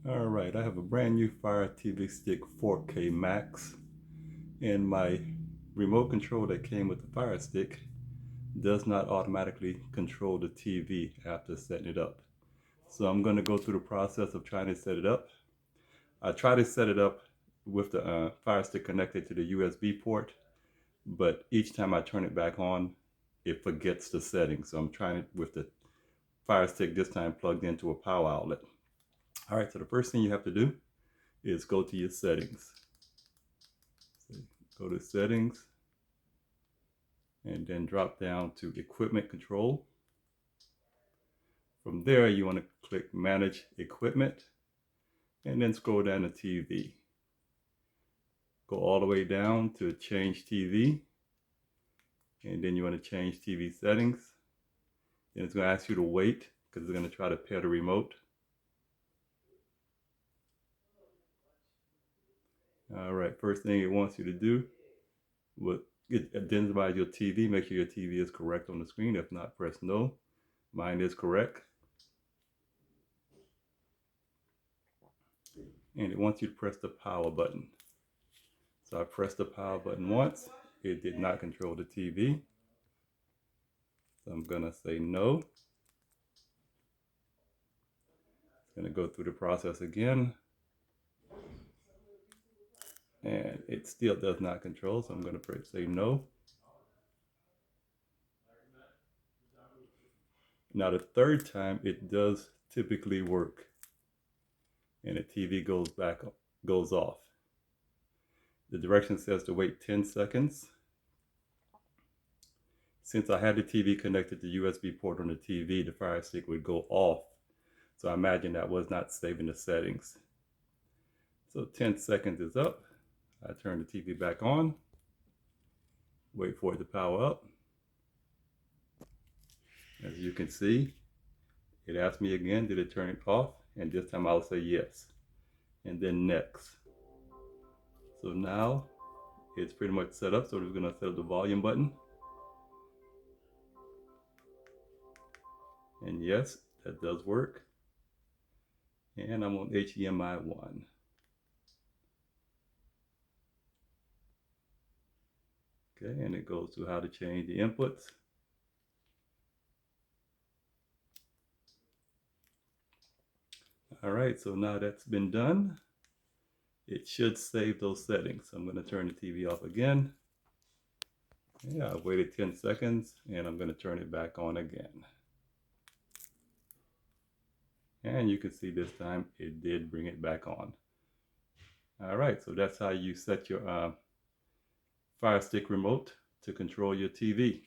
All right, I have a brand new Fire TV Stick 4K Max, and my remote control that came with the Fire Stick does not automatically control the TV after setting it up. So I'm going to go through the process of trying to set it up. I try to set it up with the Fire Stick connected to the USB port, but each time I turn it back on, it forgets the settings. So I'm trying it with the Fire Stick this time plugged into a power outlet. All right, so the first thing you have to do is go to your settings. So go to settings and then drop down to equipment control. From there, you want to click manage equipment and then scroll down to TV. Go all the way down to change TV, and then you want to change TV settings. Then it's going to ask you to wait because it's going to try to pair the remote. All right, first thing it wants you to do, it identifies your TV. Make sure your TV is correct on the screen. If not, press no. Mine is correct. And it wants you to press the power button. So I pressed the power button once. It did not control the TV. So I'm gonna say no. It's gonna go through the process again. And it still does not control, so I'm gonna say no. Now the third time it does typically work. And the TV goes off. The direction says to wait 10 seconds. Since I had the TV connected to the USB port on the TV, the Fire Stick would go off. So I imagine that was not saving the settings. So 10 seconds is up. I turn the TV back on. Wait for it to power up. As you can see, it asked me again, did it turn it off? And this time I'll say yes. And then next. So now it's pretty much set up. So we're gonna set up the volume button. And yes, that does work. And I'm on HDMI 1. Okay, and it goes to how to change the inputs. All right, so now that's been done, it should save those settings. I'm going to turn the TV off again. Yeah, I waited 10 seconds and I'm going to turn it back on again. And you can see this time it did bring it back on. All right, so that's how you set your Fire Stick remote to control your TV.